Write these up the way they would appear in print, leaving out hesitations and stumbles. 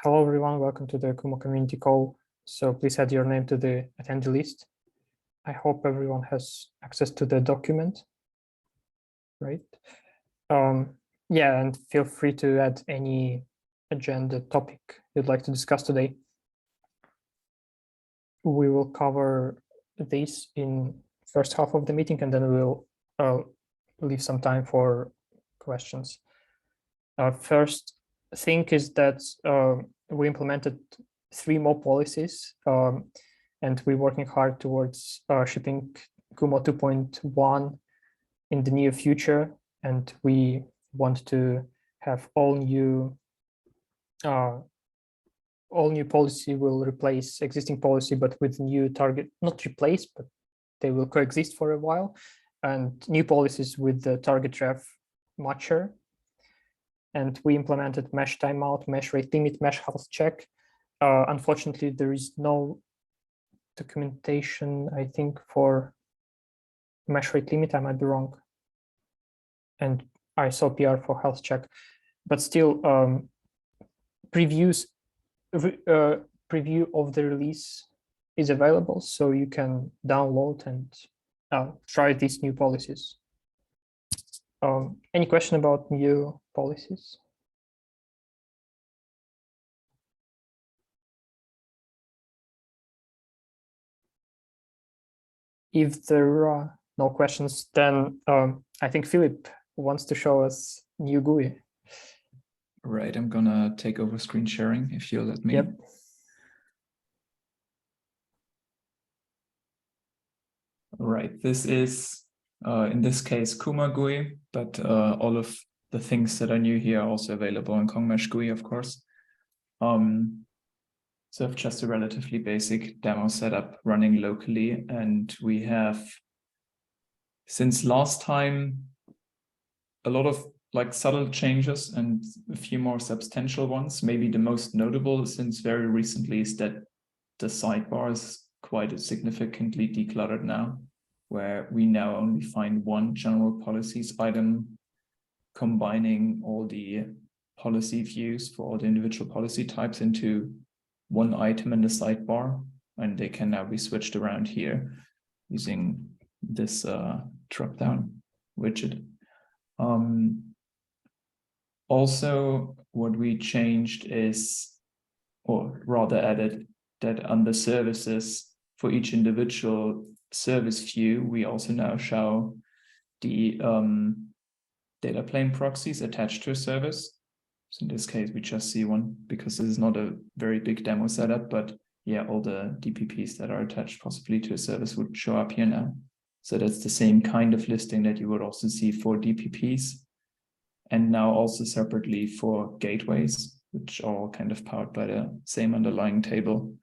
Hello, everyone. Welcome to the Kuma community call. So please add your name to the attendee list. I hope everyone has access to the document, right? Yeah, and feel free to add any agenda topic you'd like to discuss today. We will cover this in first half of the meeting, and then we'll leave some time for questions. First thing is that we implemented 3 more policies, and we're working hard towards shipping Kuma 2.1 in the near future. And we want to have all new policy will replace existing policy, but with new target, not replace, but they will coexist for a while, and new policies with the target ref matcher. And we implemented MeshTimeout, MeshRateLimit, MeshHealthCheck. Unfortunately, there is no documentation, I think, for MeshRateLimit. I might be wrong. And I saw PR for HealthCheck, but still, preview of the release is available, so you can download and try these new policies. Any question about new policies? If there are no questions, then I think Philip wants to show us new GUI. Right, I'm gonna take over screen sharing if you'll let me. Yep. Right, this is, in this case, Kuma GUI, but all of the things that are new here are also available in KongMesh GUI, of course. So I've just a relatively basic demo setup running locally, and we have, since last time, a lot of subtle changes and a few more substantial ones. Maybe the most notable since very recently is that the sidebar is quite significantly decluttered now, where we now only find one general policies item combining all the policy views for all the individual policy types into one item in the sidebar, and they can now be switched around here using this drop-down widget. Also, what we changed is, or rather added, that under services for each individual service view, we also now show the data plane proxies attached to a service. So in this case, we just see one because this is not a very big demo setup, but yeah, all the DPPs that are attached possibly to a service would show up here now. So that's the same kind of listing that you would also see for DPPs, and now also separately for gateways, which are all kind of powered by the same underlying table.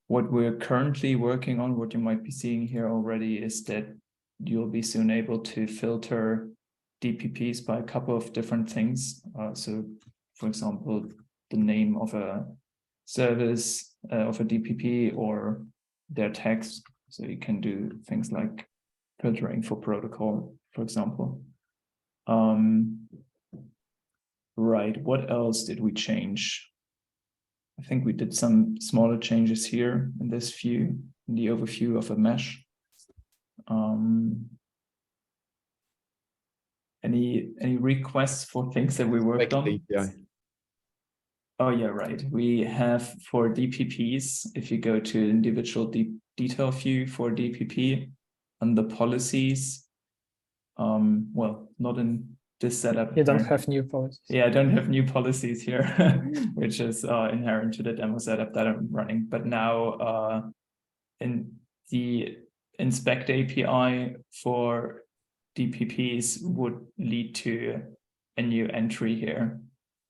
What we're currently working on, what you might be seeing here already, is that you'll be soon able to filter DPPs by a couple of different things. So, for example, the name of a service of a DPP or their text. So you can do things like filtering for protocol, for example. Right, what else did we change? I think we did some smaller changes here in this view, in the overview of a mesh. Any requests for things that we worked on? Yeah. Oh yeah, right. We have for DPPs, if you go to individual detail view for DPP, under policies, well, not in this setup. You don't have new policies. Yeah, I don't have new policies here, which is inherent to the demo setup that I'm running. But now in the inspect API for DPPs would lead to a new entry here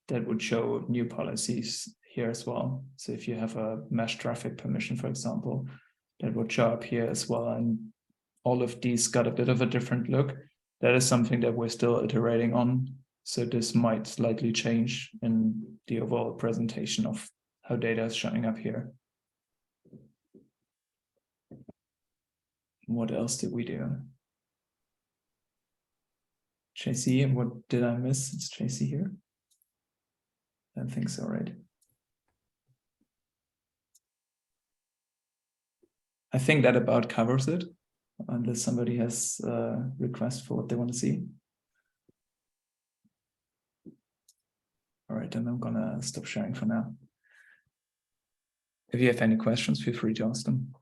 that would show new policies here as well. So if you have a mesh traffic permission, for example, that would show up here as well. And all of these got a bit of a different look. That is something that we're still iterating on. So this might slightly change in the overall presentation of how data is showing up here. What else did we do? JC, what did I miss? Is JC here? I don't think so, right? I think that about covers it, unless somebody has a request for what they want to see. All right, then I'm gonna stop sharing for now. If you have any questions, feel free to ask them.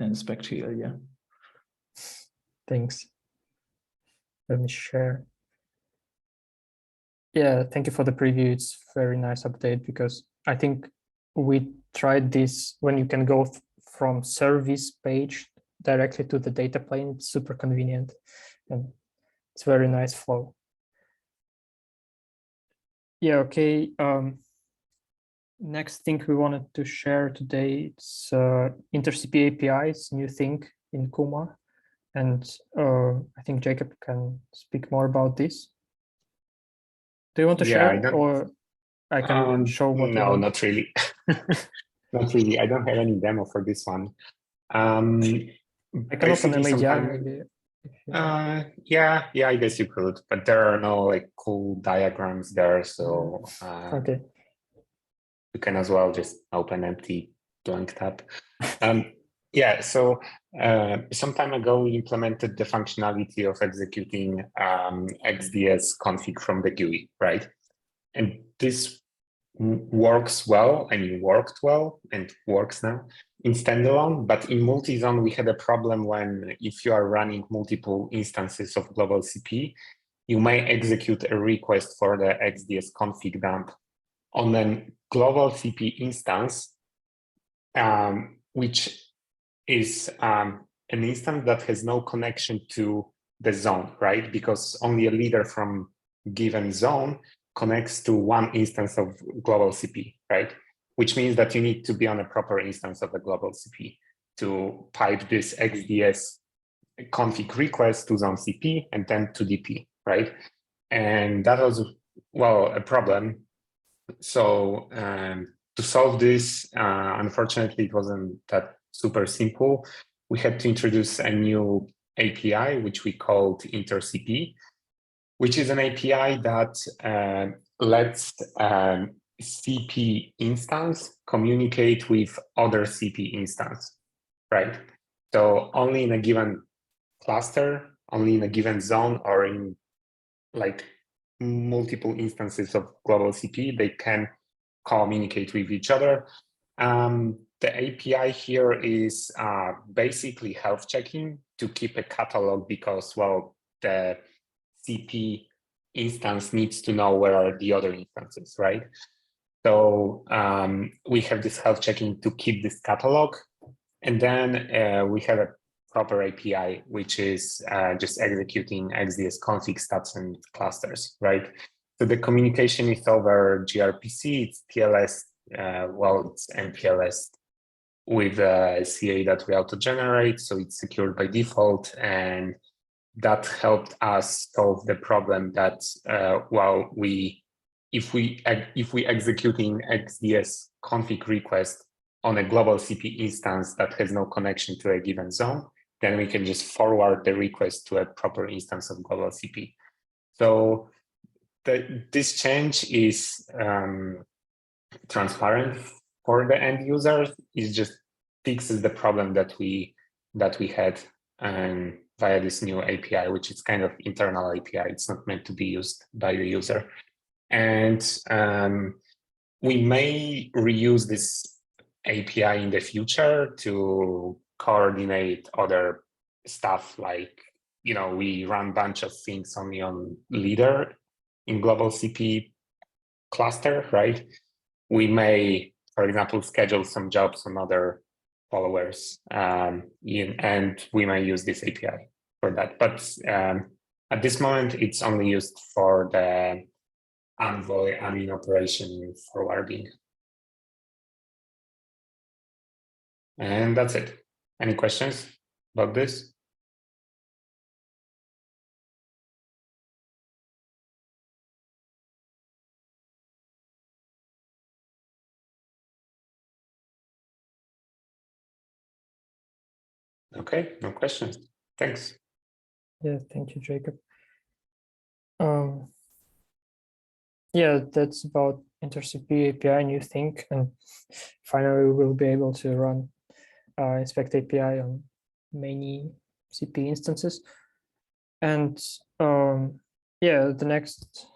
And it's back to you, Ilya. Thanks. Let me share. Yeah, thank you for the preview. It's very nice update because I think we tried this when you can go from service page directly to the data plane. It's super convenient and it's very nice flow. Yeah, okay. Next thing we wanted to share today, it's inter-CP APIs, new thing in Kuma. And I think Jacob can speak more about this. Do you want to share, or I can show what? No, not really. Not really. I don't have any demo for this one. I can open a media maybe. Yeah, I guess you could, but there are no like cool diagrams there, so okay. You can as well just open empty blank tab. Yeah, so some time ago we implemented the functionality of executing XDS config from the GUI, right? And this works well, I mean worked well and works now in standalone, but in multi-zone we had a problem when if you are running multiple instances of global CP, you may execute a request for the XDS config dump on a global CP instance, which is an instance that has no connection to the zone, right? Because only a leader from given zone connects to one instance of global CP, right? Which means that you need to be on a proper instance of the global CP to pipe this XDS config request to zone CP and then to DP, right? And that was, well, a problem. So to solve this, unfortunately, it wasn't that super simple. We had to introduce a new API, which we called InterCP, which is an API that lets CP instance communicate with other CP instance, right? So only in a given cluster, only in a given zone, or in like multiple instances of global CP, they can communicate with each other. The API here is basically health checking to keep a catalog because, well, the CP instance needs to know where are the other instances, right? So we have this health checking to keep this catalog. And then we have a proper API, which is just executing XDS config stats and clusters, right? So the communication is over gRPC, it's TLS, well, it's MPLS with a CA that we auto-generate, so it's secured by default, and that helped us solve the problem that if we executing XDS config request on a global CP instance that has no connection to a given zone, then we can just forward the request to a proper instance of global CP. So this change is transparent for the end users. It just fixes the problem that we had via this new API, which is kind of internal API. It's not meant to be used by the user. And we may reuse this API in the future to coordinate other stuff like, you know, we run a bunch of things only on leader in global CP cluster, right? We may, for example, schedule some jobs on other followers, and we may use this API for that. But at this moment, it's only used for the Envoy admin operation forwarding. And that's it. Any questions about this? Okay, no questions. Thanks. Yeah, thank you, Jacob. Yeah, that's about InterCP API new thing, and finally we'll be able to run inspect API on many CP instances. And yeah, the next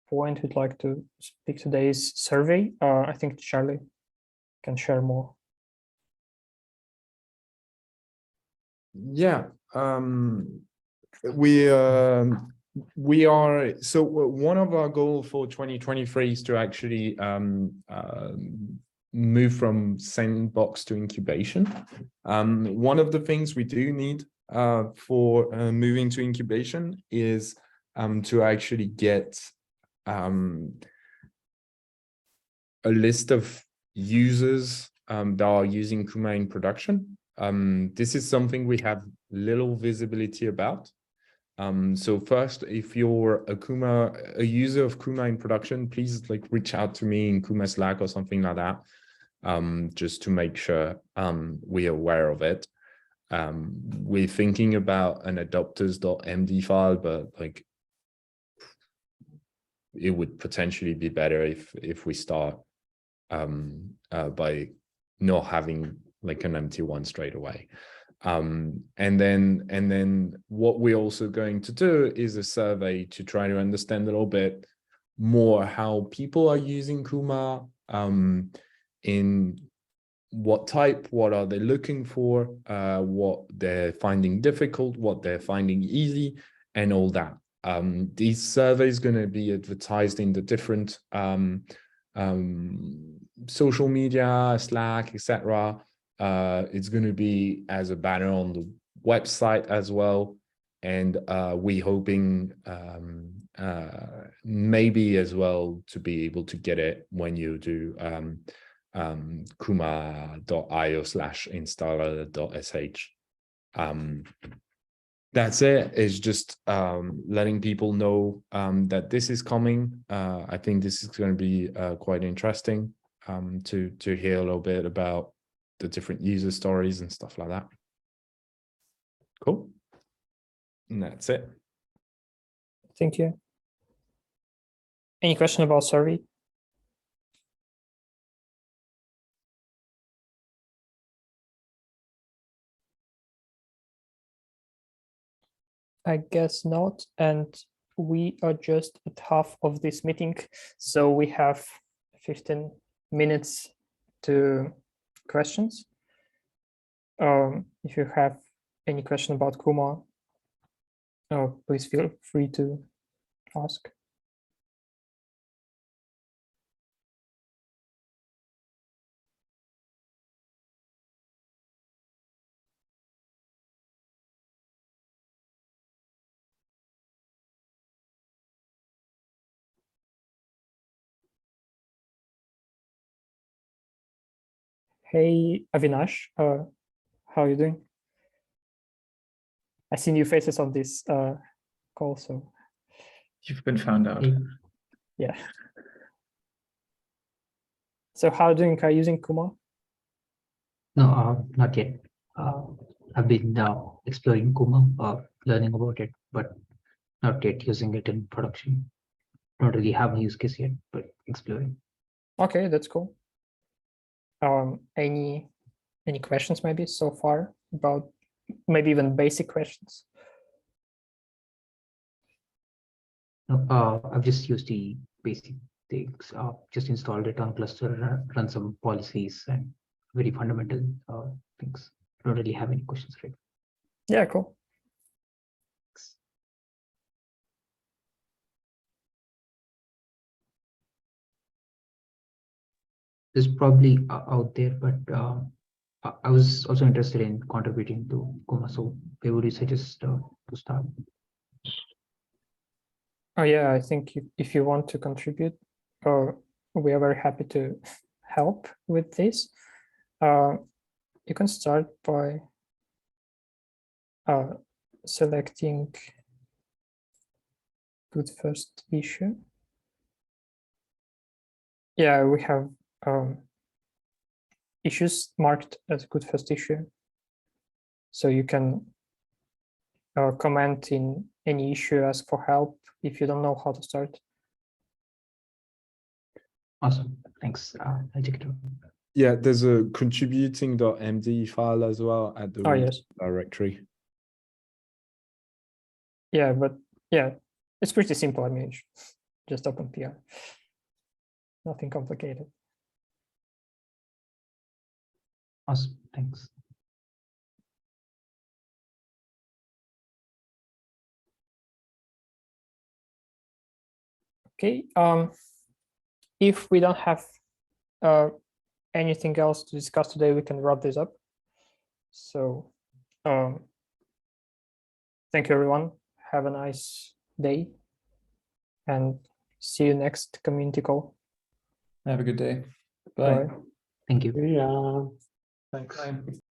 point we'd like to speak today is survey. I think Charlie can share more. Yeah, we are, so one of our goals for 2023 is to actually move from sandbox to incubation. One of the things we do need for moving to incubation is to actually get a list of users that are using Kuma in production. This is something we have little visibility about. So first, if you're a user of Kuma in production, please reach out to me in Kuma Slack or something like that, just to make sure we're aware of it. We're thinking about an adopters.md file, but it would potentially be better if we start by not having an empty one straight away. And then what we're also going to do is a survey to try to understand a little bit more how people are using Kuma, in what type, what are they looking for, what they're finding difficult, what they're finding easy, and all that. These surveys going to be advertised in the different social media, Slack, etc. It's going to be as a banner on the website as well. And we're hoping maybe as well to be able to get it when you do kuma.io/installer.sh. That's it. It's just letting people know that this is coming. I think this is going to be quite interesting to hear a little bit about the different user stories and stuff like that. Cool. And that's it. Thank you. Any question about survey? I guess not. And we are just at half of this meeting. So we have 15 minutes to questions. If you have any question about Kuma, please feel free to ask. Hey, Avinash, how are you doing? I see new faces on this call, so. You've been found out. Yeah. So how are you doing? Are you using Kuma? No, not yet. I've been exploring Kuma, learning about it, but not yet using it in production. Don't really have a use case yet, but exploring. Okay, that's cool. Any questions maybe so far about maybe even basic questions? No, I've just used the basic things. Just installed it on cluster, run some policies and very fundamental things. Don't really have any questions, right? Yeah, cool. It's probably out there, but I was also interested in contributing to Kuma. So where would you suggest to start? Oh yeah, I think if you want to contribute, we are very happy to help with this. You can start by selecting good first issue. Yeah, we have issues marked as good first issue. So you can comment in any issue, ask for help if you don't know how to start. Awesome. Thanks. I'll check it out. Yeah, there's a contributing.md file as well at the Oh, root yes. directory. Yeah, but yeah, it's pretty simple. I mean, just open PR. Nothing complicated. Awesome. Thanks. Okay. If we don't have anything else to discuss today, we can wrap this up. So, thank you, everyone. Have a nice day, and see you next community call. Have a good day. Bye. Bye. Thank you. Yeah. Thanks.